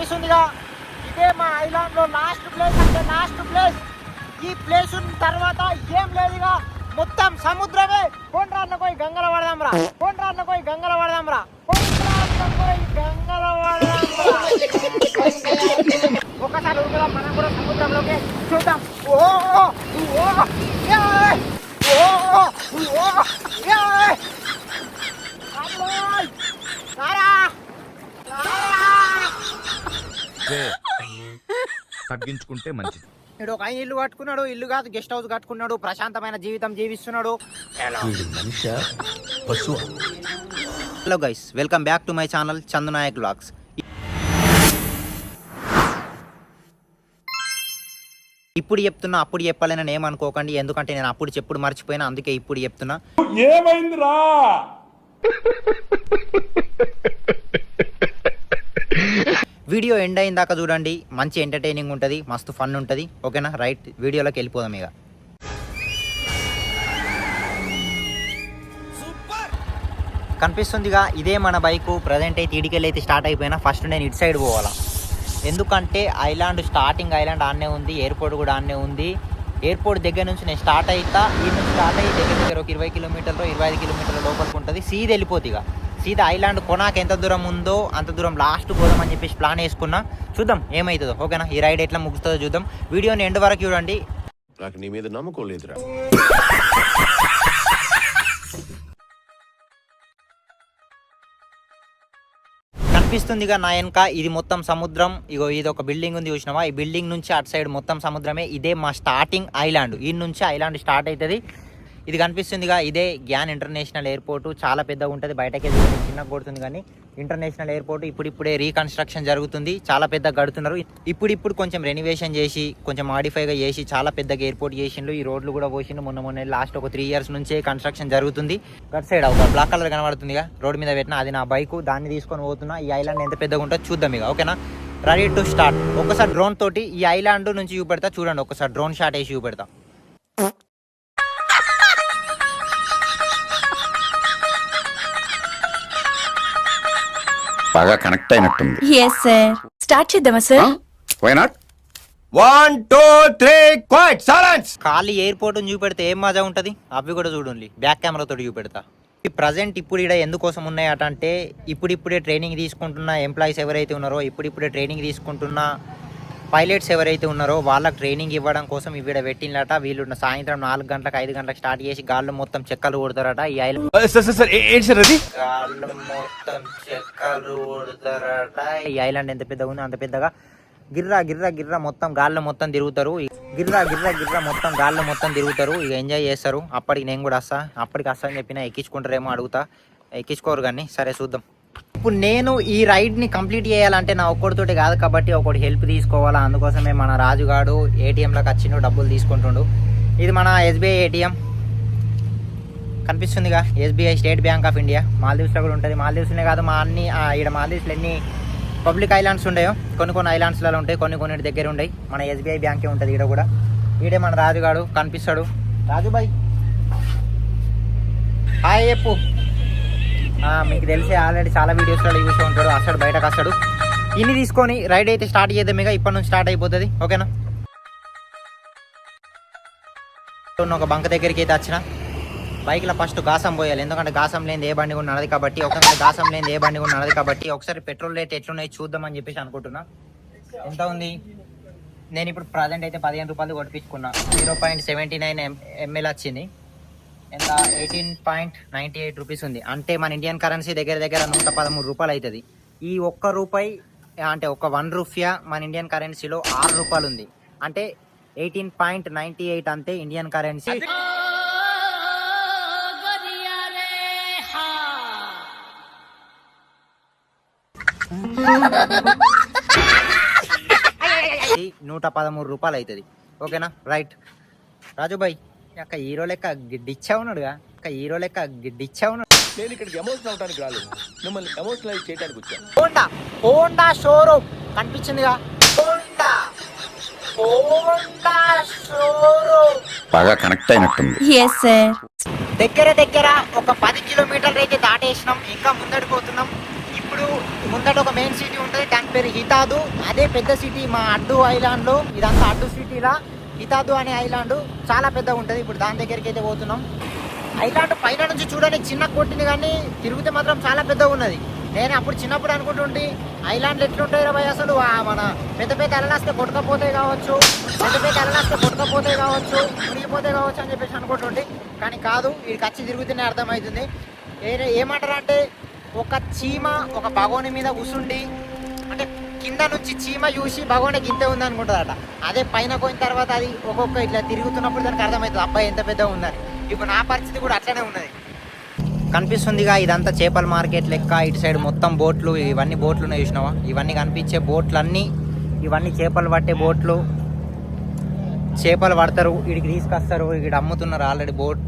కనిపిస్తుందిగా ఇదే మా ఐలాండ్ లో లాస్ట్ ప్లేస్ అంటే లాస్ట్ ప్లేస్. ఈ ప్లేస్ తర్వాత ఏం లేదుగా, మొత్తం సముద్రమే. కొండ్రాన్న పోయి గంగల పడదాంరా, కొండ్రాన్న పోయి గంగల పడదాంరా, కొండ్రాన్న పోయి గంగల పడదాంరా. ఒకసారి ఉరుకుదాం మనం కూడా సముద్రంలోకి, చూద్దాం. ఓ ఓ ఓ తగ్గించుకుంటే మంచిది. ఇప్పుడు ఒక ఆయన ఇల్లు కట్టుకున్నాడు, ఇల్లు కాదు గెస్ట్ హౌస్ కట్టుకున్నాడు, ప్రశాంతమైన జీవితం జీవిస్తున్నాడు. Hello guys, welcome back to my channel Chandu Nayak vlogs. ఇప్పుడు చెప్తున్నా, అప్పుడు చెప్పాలని ఏమనుకోకండి, ఎందుకంటే నేను అప్పుడు చెప్పుడు మర్చిపోయినా, అందుకే ఇప్పుడు చెప్తున్నా. ఏమైందిరా? వీడియో ఎండ్ అయిన దాకా చూడండి, మంచి ఎంటర్టైనింగ్ ఉంటుంది, మస్తు ఫన్ ఉంటుంది. ఓకేనా? రైట్, వీడియోలోకి వెళ్ళిపోదాం. ఇక కనిపిస్తుందిగా, ఇదే మన బైకు. ప్రజెంట్ అయితే ఇడికెళ్ళి అయితే స్టార్ట్ అయిపోయినా. ఫస్ట్ నేను ఇటు సైడ్ పోవాలా, ఎందుకంటే ఐలాండ్ స్టార్టింగ్ ఐలాండ్ ఆన్నే ఉంది, ఎయిర్పోర్ట్ కూడా ఆన్నే ఉంది. ఎయిర్పోర్ట్ దగ్గర నుంచి నేను స్టార్ట్ అవుతా, ఈ నుంచి స్టార్ట్ అయ్యి దగ్గర దగ్గర ఒక 20 కిలోమీటర్లు 25 కిలోమీటర్ల లోపలికి ఉంటుంది. సీదా వెళ్ళిపోతుంది. ఇక సీదా ఐలాండ్ కొనాక ఎంత దూరం ఉందో అంత దూరం లాస్ట్ పోదామని చెప్పేసి ప్లాన్ వేసుకున్నా. చూద్దాం ఏమవుతుందో. ఓకేనా? ఈ రైడ్ ఎట్లా ముగుస్తుందో చూద్దాం. వీడియోని ఎండ్ వరకు చూడండి. నాకు నీ మీద నమ్మకం లేదురా. కనిపిస్తుందిగా నా వెనక, ఇది మొత్తం సముద్రం. ఇగో ఇది ఒక బిల్డింగ్ ఉంది, చూసినావా? ఈ బిల్డింగ్ నుంచి అటు సైడ్ మొత్తం సముద్రమే. ఇదే మా స్టార్టింగ్ ఐలాండ్. ఈ నుంచి ఐలాండ్ స్టార్ట్ అవుతుంది. ఇది కనిపిస్తుందిగా, ఇదే గ్యాన్ ఇంటర్నేషనల్ ఎయిర్పోర్ట్. చాలా పెద్దగా ఉంటుంది, బయటకి చిన్నగా కొడుతుంది కానీ ఇంటర్నేషనల్ ఎయిర్పోర్ట్ ఇప్పుడిప్పుడే రీకన్స్ట్రక్షన్ జరుగుతుంది. చాలా పెద్దగా కడుతున్నారు. ఇప్పుడు కొంచెం రెనోవేషన్ చేసి కొంచెం మాడిఫైగా చేసి చాలా పెద్దగా ఎయిర్పోర్ట్ చేసిండు. ఈ రోడ్లు కూడా పోసిండు. మొన్న లాస్ట్ ఒక 3 years నుంచే కన్స్ట్రక్షన్ జరుగుతుంది. గట్ సైడ్ ఒక బ్లాక్ కలర్ కనబడుతుందిగా, రోడ్ మీద పెట్టిన, అది నా బైక్. దాన్ని తీసుకొని పోతున్నా. ఈ ఐలాండ్ ఎంత పెద్దగా ఉంటుందో చూద్దాం ఇక. ఓకేనా? Ready to start. ఒకసారి డ్రోన్ తోటి ఈ ఐలాండ్ నుంచి చూపెడతా, చూడండి. ఒకసారి డ్రోన్ షాట్ వేసి చూపెడతా. బాగా కనెక్ట్ అయినట్టుంది. Yes sir. స్టార్ట్ చేద్దామా sir? Why not? 1 2 3 quite silence. ఖాళీ ఎయిర్పోర్ట్ చూపెడితే ఏం మజా ఉంటుంది, అవి కూడా చూడండి. బ్యాక్ కెమెరా తోటి చూపెడతా. ఈ ప్రజెంట్ ఇప్పుడు ఇక్కడ ఎందుకోసం ఉన్నాయట అంటే, ఇప్పుడిప్పుడే ట్రైనింగ్ తీసుకుంటున్న ఎంప్లాయీస్ ఎవరైతే ఉన్నారో, ఇప్పుడిప్పుడే ట్రైనింగ్ తీసుకుంటున్న పైలట్స్ ఎవరైతే ఉన్నారో వాళ్ళకి ట్రైనింగ్ ఇవ్వడం కోసం ఇవిడ పెట్టినట. వీళ్ళు సాయంత్రం 4 గంటలకు 5 గంటలకు స్టార్ట్ చేసి గాల్లో మొత్తం చెక్కలు కొడతారట. ఈ గాల్లో మొత్తం చెక్కలు కొడతారట. ఈ ఐలాండ్ ఎంత పెద్దగా ఉందో అంత పెద్దగా గిర్రా గిర్రా గిర్రా మొత్తం గాల్లో మొత్తం తిరుగుతారు. గిర్రా గిర్రా గిర్రా మొత్తం గాల్లో మొత్తం తిరుగుతారు. ఇక ఎంజాయ్ చేస్తారు. అప్పటికి నేను కూడా వస్తా, అప్పటికి వస్తా అని చెప్పిన. ఎక్కించుకుంటారేమో అడుగుతా, ఎక్కించుకోరు కానీ సరే చూద్దాం. ఇప్పుడు నేను ఈ రైడ్ని కంప్లీట్ చేయాలంటే నా ఒక్కడితోటి కాదు కాబట్టి ఒకటి హెల్ప్ తీసుకోవాలా. అందుకోసమే మన రాజుగాడు ఏటీఎంలోకి వచ్చిండు, డబ్బులు తీసుకుంటుండు. ఇది మన ఎస్బీఐ ఏటీఎం కనిపిస్తుందిగా, SBI State Bank of India. మాల్దీవ్స్లో కూడా ఉంటుంది. మాల్దీవ్స్నే కాదు, మా అన్ని ఇక్కడ మాల్దీవ్స్లో ఎన్ని పబ్లిక్ ఐలాండ్స్ ఉన్నాయో కొన్ని ఐలాండ్స్లలో ఉంటాయి, కొన్ని దగ్గర ఉంటాయి. మన ఎస్బీఐ బ్యాంకే ఉంటుంది ఈడ కూడా. ఈడే మన రాజుగాడు కనిపిస్తాడు. రాజుబాయ్ హాయ్ చెప్పు. మీకు తెలిసి ఆల్రెడీ చాలా వీడియోస్లో చూస్తూ ఉంటాడు. అసలు బయటకు వస్తాడు. ఇన్ని తీసుకొని రైడ్ అయితే స్టార్ట్ చేద్దాం. ఇక ఇప్పటి నుంచి స్టార్ట్ అయిపోతుంది. ఓకేనా? ఒక బంక్ దగ్గరికి అయితే వచ్చిన. బైక్లో ఫస్ట్ గాసం పోయాలి, ఎందుకంటే గాసం లేని ఏ బండి కూడా నడదు కాబట్టి. ఒకసారి గాసం లేని ఏ బండి కూడా నడదు కాబట్టి ఒకసారి పెట్రోల్ రేట్ ఎట్లున్నాయి చూద్దామని చెప్పేసి అనుకుంటున్నా. ఎంత ఉంది? నేను ఇప్పుడు ప్రజెంట్ అయితే 15 రూపాయలు కొట్టించుకున్నా. 0.79 ml వచ్చింది. ఎంత? 18.98 రూపీస్ ఉంది. అంటే మన ఇండియన్ కరెన్సీ దగ్గర దగ్గర 113 రూపాయలు అవుతుంది. ఈ ఒక్క రూపాయి అంటే ఒక 1 రూపాయ మన ఇండియన్ కరెన్సీలో 6 రూపాయలు ఉంది. అంటే 18.98 అంతే ఇండియన్ కరెన్సీ. ఇది 113 రూపాయలు అవుతుంది. ఓకేనా? రైట్. రాజుబాయ్ అక్క హీరో లెక్క గిడ్డిచ్చా ఉన్నాడుగా, హీరో లెక్క గిడ్డిచ్చా ఉన్నాడు. నేను ఇక్కడికి ఎమోషనల్ అవడానికి రాలేదు, మిమ్మల్ని ఎమోషనలైజ్ చేయడానికి వచ్చాను. హోండా షోరూమ్ కనిపించిందిగా, హోండా షోరూమ్. బాగా కనెక్ట్ అయినట్టుంది. Yes sir. దగ్గర ఒక 10 కిలోమీటర్లు అయితే దాటేసినాం. ఇంకా ముందడికి పోతున్నాం. ఇప్పుడు ముందట ఒక మెయిన్ సిటీ ఉంటుంది, దాని పేరు హితాదు. అదే పెద్ద సిటీ మా అడ్డు ఐలాండ్లో. ఇదంతా అడ్డు సిటీలా హితాదు అనే ఐలాండ్ చాలా పెద్దగా ఉంటుంది. ఇప్పుడు దాని దగ్గరికి అయితే పోతున్నాం. ఐలాండ్ పైన నుంచి చూడడానికి చిన్న కొట్టింది, కానీ తిరిగితే మాత్రం చాలా పెద్దగా ఉన్నది. నేను అప్పుడు చిన్నప్పుడు అనుకుంటుంటే ఐలాండ్లు ఎట్లుంటాయి రా భయ్, అసలు మన పెద్ద పెద్ద అలలాస్తే కొట్టుకపోతాయి కావచ్చు, మునిగిపోతాయి కావచ్చు అని చెప్పేసి అనుకుంటుంటే, కానీ కాదు. వీడికి వచ్చి తిరుగుతూనే అర్థమవుతుంది. ఏమంటారు అంటే, ఒక చీమ ఒక భగోని మీద కూర్చుండి, అంటే కింద నుంచి చీమ చూసి భగోని గింతే ఉంది అనుకుంటుందట. అదే పైన పోయిన తర్వాత అది ఒక్కొక్క ఇట్లా తిరుగుతున్నప్పుడు దానికి అర్థమవుతుంది అబ్బాయి ఎంత పెద్దగా ఉందని. ఇప్పుడు నా పరిస్థితి కూడా అట్లనే ఉన్నది. కనిపిస్తుందిగా ఇదంతా చేపల మార్కెట్ లెక్క. ఇటు సైడ్ మొత్తం బోట్లు, ఇవన్నీ బోట్లు ఉన్నాయి చూసినావా. ఇవన్నీ కనిపించే బోట్లన్నీ ఇవన్నీ చేపలు పట్టే బోట్లు. చేపలు పడతారు, వీడికి తీసుకొస్తారు, ఇక్కడ అమ్ముతున్నారు. ఆల్రెడీ బోట్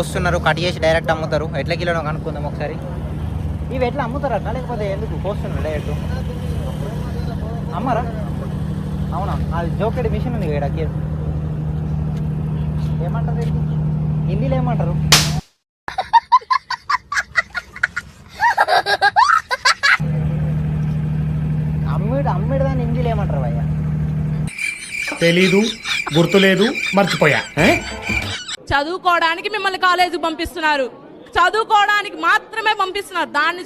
వస్తున్నారు, కట్ చేసి డైరెక్ట్ అమ్ముతారు. ఎట్లా కిలో కనుక్కుందాం ఒకసారి. ఇవి ఎట్లా అమ్ముతారు అట్లా, లేకపోతే ఎందుకు కోస్తున్నారు డైరెక్ట్ అమ్మరా? అవునా, అది జోకెడి మిషన్ ఉంది ఇక్కడ. ఏమంటారు హిందీలో ఏమంటారు? అమ్మిడు దాన్ని హిందీలో ఏమంటారు భయ్యా? తెలీదు, గుర్తులేదు, మర్చిపోయా. చదువుకోవడానికి మిమ్మల్ని కాలేజీకి పంపిస్తున్నారు, చదువుకోవడానికి మాత్రమే పంపిస్తున్నారు. దాన్ని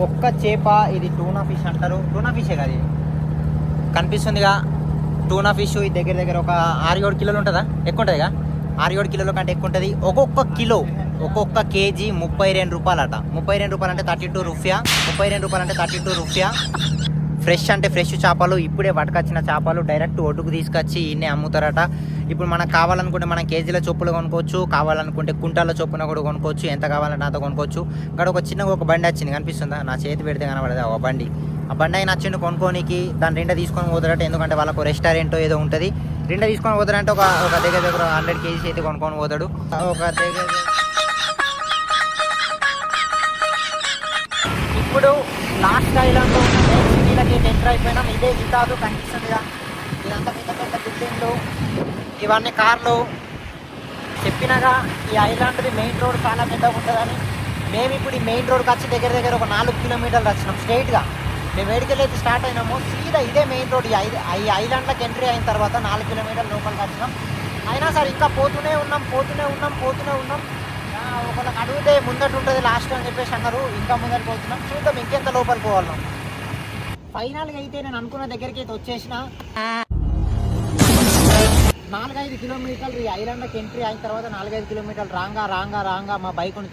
ఒక్క చేప ఇది టూనా ఫిష్ అంటారు. టూనా ఫిషే కదా ఇది. కనిపిస్తుందిగా టూనా ఫిష్. ఇది దగ్గర దగ్గర ఒక 6-7 కిలోలు ఉంటుందా, ఎక్కువ ఉంటుందిగా. 6-7 కిలోల కంటే ఎక్కువ ఉంటుంది. ఒక్కొక్క కిలో ఒక్కొక్క కేజీ 32 రూపాయలు అట. 32 రూపాయలు అంటే 32 రూపాయ. 32 రూపాయలు అంటే 32 రూపాయ. ఫ్రెష్ అంటే ఫ్రెష్ చేపలు, ఇప్పుడే పట్టుకొచ్చిన చేపలు డైరెక్ట్ ఒడ్డుకు తీసుకొచ్చి ఇన్నే అమ్ముతారట. ఇప్పుడు మనకు కావాలనుకుంటే మనం కేజీల చొప్పులు కొనుక్కోవచ్చు, కావాలనుకుంటే కుంటాల చొప్పున కూడా కొనుక్కోవచ్చు. ఎంత కావాలంటే అంత కొనుక్కోవచ్చు. ఇక్కడ ఒక చిన్నగా ఒక బండి వచ్చింది, కనిపిస్తుందా? నా చేతి పెడితే కనబడదా ఒక బండి. ఆ బండి అయినా నచ్చిండు కొనుక్కోనికి. దాని రెండ తీసుకొని పోతారట, ఎందుకంటే వాళ్ళకు రెస్టారెంట్ ఏదో ఉంటుంది. రెండ తీసుకొని పోతారంటే ఒక దగ్గర 100 కేజీస్ అయితే కొనుక్కొని పోతాడు. ఒక దగ్గర ఇప్పుడు లాస్ట్ ఐలాండ్లో ఉన్న మెయిన్ సిటీలకి ఎంటర్ అయిపోయినాం. ఇదే హితాదు కనిపిస్తుందిగా. ఇదంతా పెద్ద పెద్ద బిల్డింగ్లు, ఇవన్నీ కార్లు. చెప్పినగా ఈ ఐలాండ్ది మెయిన్ రోడ్ చాలా పెద్దగా ఉంటుందని. మేము ఇప్పుడు ఈ మెయిన్ రోడ్కి వచ్చి దగ్గర దగ్గర ఒక 4 కిలోమీటర్లు వచ్చినాం స్ట్రైట్గా. మేము ఏడికెళ్ళి అయితే స్టార్ట్ అయినాము, సీదా ఇదే మెయిన్ రోడ్. ఈ ఐలాండ్లోకి ఎంట్రీ అయిన తర్వాత 4 కిలోమీటర్ల లోపలికి వచ్చినాం. అయినా సరే ఇంకా పోతూనే ఉన్నాం. ఒకళ్ళకి అడిగితే ముందట ఉంటుంది లాస్ట్ అని చెప్పేసి అన్నారు. ఇంకా ముందర పోతున్నాం, చూద్దాం ఇంకెంత లోపలికి పోవాలం. ఫైనల్గా అయితే నేను అనుకున్న దగ్గరికి అయితే వచ్చేసిన. 4-5 కిలోమీటర్లు ఈ ఐలాండ్కి ఎంట్రీ అయిన తర్వాత 4-5 కిలోమీటర్లు రాంగా మా బైక్ని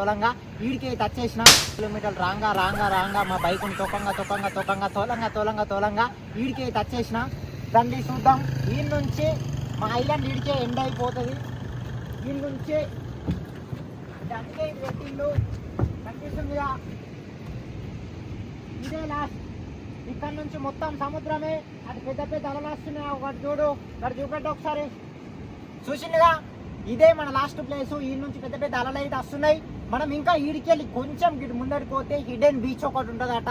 తోలంగా వీడికి అయితే వచ్చేసిన. కిలోమీటర్లు రాంగా మా బైక్ని తోలంగా వీడికి అయితే వచ్చేసిన. దాన్ని చూద్దాం. వీడి నుంచి మా ఐలాండ్ వీడికే ఎండ్ అయిపోతుంది. వీడి నుంచి అందుకే ఇది పెట్టిండు కనిపిస్తుందిగా. ఇదే లాస్ట్. ఇక్కడ నుంచి మొత్తం సముద్రమే. అది పెద్ద పెద్ద అలలు వస్తున్నాయి. ఒకటి చూడు, ఇక్కడ చూపెట్టు ఒకసారి. చూసిందిగా, ఇదే మన లాస్ట్ ప్లేస్. ఈ నుంచి పెద్ద పెద్ద అలలు అయితే వస్తున్నాయి. మనం ఇంకా ఈడికెళ్ళి కొంచెం ముందరికి పోతే హిడెన్ బీచ్ ఒకటి ఉంటుందట,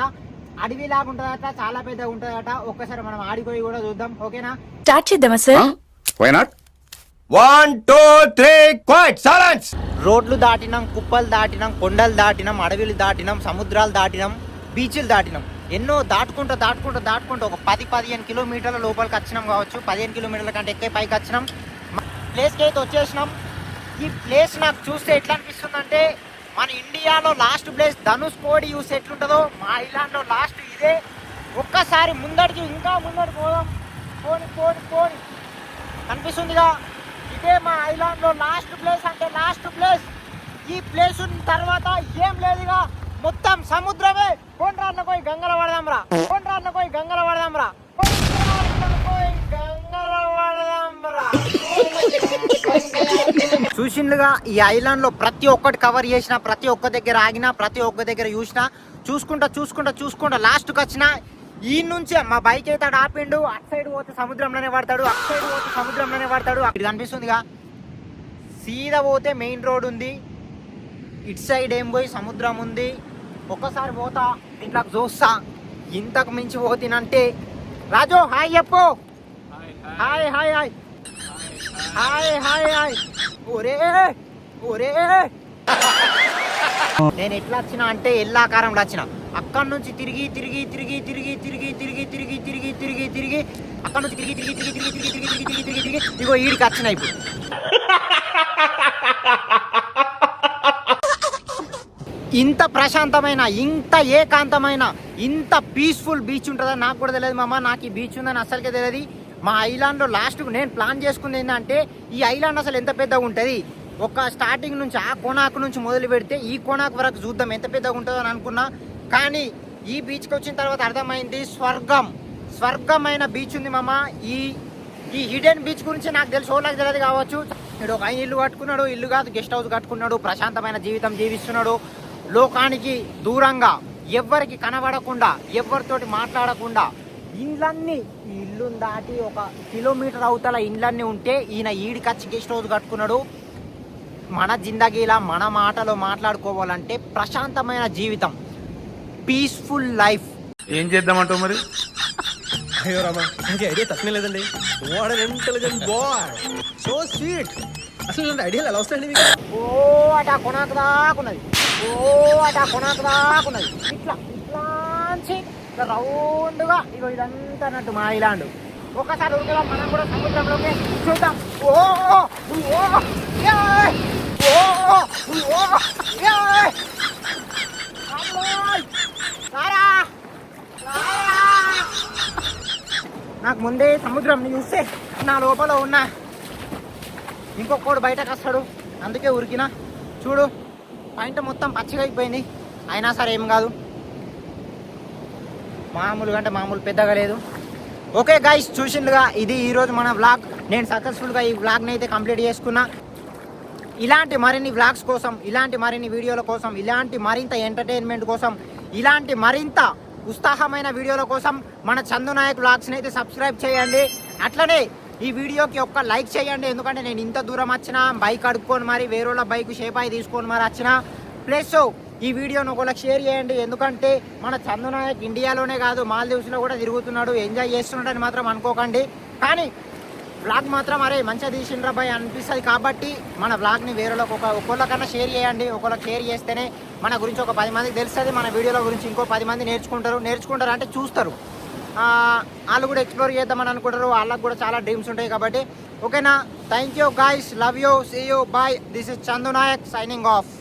అడవిలాగా ఉంటుందట, చాలా పెద్దగా ఉంటుందట. ఒక్కసారి మనం ఆడిపోయి కూడా చూద్దాం, ఓకేనా? స్టార్ట్ చేద్దామా sir? Why not? 1 2 3 quite silence. రోడ్లు దాటినాం, కుప్పలు దాటినాం, కొండలు దాటినాం, అడవిలు దాటినాం, సముద్రాలు దాటినాం, బీచ్లు దాటినాం. ఎన్నో దాటుకుంటూ ఒక 10-15 కిలోమీటర్ల లోపలికి వచ్చినాం కావచ్చు. 15 కిలోమీటర్ల కంటే ఎక్కువ పైకి వచ్చినాం. ప్లేస్కి అయితే వచ్చేసినాం. ఈ ప్లేస్ నాకు చూస్తే ఎట్లా అనిపిస్తుందంటే, మన ఇండియాలో లాస్ట్ ప్లేస్ ధనుష్కోడి చూస్తే ఎట్లుంటుందో మా ఐలాండ్లో లాస్ట్ ఇదే. ఒక్కసారి ముందడికి ఇంకా ముందడికి పోదాం. పోని కనిపిస్తుందిగా, ఇదే మా ఐలాండ్లో లాస్ట్ ప్లేస్. అంటే లాస్ట్ ప్లేస్. ఈ ప్లేస్ తర్వాత ఏం లేదుగా, మొత్తం సముద్రమే. కొండ్రాళ్ళ పోయి గంగల పడదాంరా. చూసిండ్లుగా, ఈ ఐలాండ్ లో ప్రతి ఒక్కటి కవర్ చేసిన, ప్రతి ఒక్క దగ్గర ఆగినా, ప్రతి ఒక్క దగ్గర చూసినా, చూసుకుంటా లాస్ట్కి వచ్చిన. ఈ నుంచే మా బైక్ అయితే ఆపిండు. అటు సైడ్ పోతే సముద్రంలోనే పడతాడు, ఇది కనిపిస్తుందిగా. సీదా పోతే మెయిన్ రోడ్ ఉంది, ఇటు సైడ్ ఏం పోయి సముద్రం ఉంది. ఒక్కసారి పోతా దీంట్లోకి చూస్తా. ఇంతకు మించి పోతినంటే రాజు హాయ్ చెప్పు. హాయ్ హాయ్ హాయ్ హాయ్ ఒరే ఒరే నేను ఎట్లా వచ్చిన అంటే ఎల్లాకారంలో వచ్చిన అక్కడి నుంచి తిరిగి తిరిగి తిరిగి తిరిగి తిరిగి తిరిగి తిరిగి తిరిగి తిరిగి తిరిగి అక్కడి నుంచి తిరిగి తిరిగి తిరిగి తిరిగి తిరిగి తిరిగి తిరిగి తిరిగి తిరిగి ఇగో ఈడికి వచ్చిన ఇప్పుడు ఇంత ప్రశాంతమైన ఇంత ఏకాంతమైన ఇంత పీస్ఫుల్ బీచ్ ఉంటుందని నాకు కూడా తెలియదు మామ. నాకు ఈ బీచ్ ఉందని అసలుకే తెలియదు. మా ఐలాండ్లో లాస్ట్కు నేను ప్లాన్ చేసుకుంది ఏంటంటే ఈ ఐలాండ్ అసలు ఎంత పెద్దగా ఉంటుంది, ఒక స్టార్టింగ్ నుంచి ఆ కోణాకు నుంచి మొదలు పెడితే ఈ కోణాకు వరకు చూద్దాం ఎంత పెద్దగా ఉంటుందో అని అనుకున్నా. కానీ ఈ బీచ్కి వచ్చిన తర్వాత అర్థమైంది స్వర్గమైన బీచ్ ఉంది మామ. ఈ హిడెన్ బీచ్ గురించి నాకు తెలిసి ఓళ్ళకి తెలియదు కావచ్చు. ఇక్కడ ఒక ఆయన ఇల్లు కట్టుకున్నాడు, ఇల్లు కాదు గెస్ట్ హౌస్ కట్టుకున్నాడు, ప్రశాంతమైన జీవితం జీవిస్తున్నాడు. లోకానికి దూరంగా ఎవ్వరికి కనబడకుండా ఎవరితోటి మాట్లాడకుండా ఇండ్లన్నీ ఈ ఇల్లుని దాటి 1 కిలోమీటర్ అవతల ఇండ్లన్నీ ఉంటే ఈయన ఈడికచ్చి గెస్ట్ హౌస్ కట్టుకున్నాడు. మన జిందగీలా మన మాటలో మాట్లాడుకోవాలంటే ప్రశాంతమైన జీవితం, పీస్ఫుల్ లైఫ్. ఏం చేద్దామంటావు మరి? అయ్యో రామా, నాకు ఐడియా తక్కువ లేదండి. What an intelligent boy, so sweet. అసలు ఇలాంటి ఐడియాలు ఎలా వస్తాయండి మీకు? ఓ అట కొనాకు దాకున్నది, ఓ అట కొనాకు దాకున్నది. ఇట్లా రౌండ్గా ఇగో ఇదంతా అన్నట్టు మా ఐలాండ్. ఒకసారి ఉరికలా మనం కూడా సముద్రంలోకి చూద్దాం. ఓ ఓ ఏయ్! ఓ ఓ ఏయ్! అమ్మోయ్! రారా! రారా! నాకు ముందే సముద్రం చూస్తే నా లోపల ఉన్న ఇంకొకడు బయటకు వస్తాడు, అందుకే ఉరికినా. చూడు పాయింట్ మొత్తం పచ్చిగా అయిపోయింది, అయినా సరే ఏం కాదు, మామూలుగా అంటే మామూలు పెద్దగా లేదు. ఓకే గైస్, చూసిండుగా ఇది ఈరోజు మన వ్లాగ్. నేను సక్సెస్ఫుల్గా ఈ వ్లాగ్ని అయితే కంప్లీట్ చేసుకున్నా. ఇలాంటి మరిన్ని వ్లాగ్స్ కోసం, ఇలాంటి మరిన్ని వీడియోల కోసం, ఇలాంటి మరింత ఎంటర్టైన్మెంట్ కోసం, ఇలాంటి మరింత ఉత్సాహమైన వీడియోల కోసం మన చందు నాయక్ వ్లాగ్స్ని అయితే సబ్స్క్రైబ్ చేయండి. అట్లనే ఈ వీడియోకి ఒక్క లైక్ చేయండి, ఎందుకంటే నేను ఇంత దూరం వచ్చిన బైక్ అడుక్కొని మరి వేరేళ్ళ బైక్ షేపాయి తీసుకొని మరి వచ్చిన. ప్లస్ ఈ వీడియోను ఒకళ్ళకి షేర్ చేయండి, ఎందుకంటే మన చందు నాయక్ ఇండియాలోనే కాదు మాల్దీవ్స్లో కూడా తిరుగుతున్నాడు, ఎంజాయ్ చేస్తున్నాడని మాత్రం అనుకోకండి. కానీ వ్లాగ్ మాత్రం అరే మంచిగా తీసిండ్రా బాయ్ అనిపిస్తుంది. కాబట్టి మన వ్లాగ్ని వేరేలోకి ఒకళ్ళకన్నా షేర్ చేయండి. ఒకళ్ళకి షేర్ చేస్తేనే మన గురించి ఒక 10 మందికి తెలుస్తుంది, మన వీడియోల గురించి ఇంకో 10 మంది నేర్చుకుంటారు అంటే చూస్తారు, వాళ్ళు కూడా ఎక్స్ప్లోర్ చేద్దామని అనుకుంటారు, వాళ్ళకు కూడా చాలా డ్రీమ్స్ ఉంటాయి. కాబట్టి ఓకేనా, thank you guys, love you, see you, bye. This is Chandu Nayak signing of.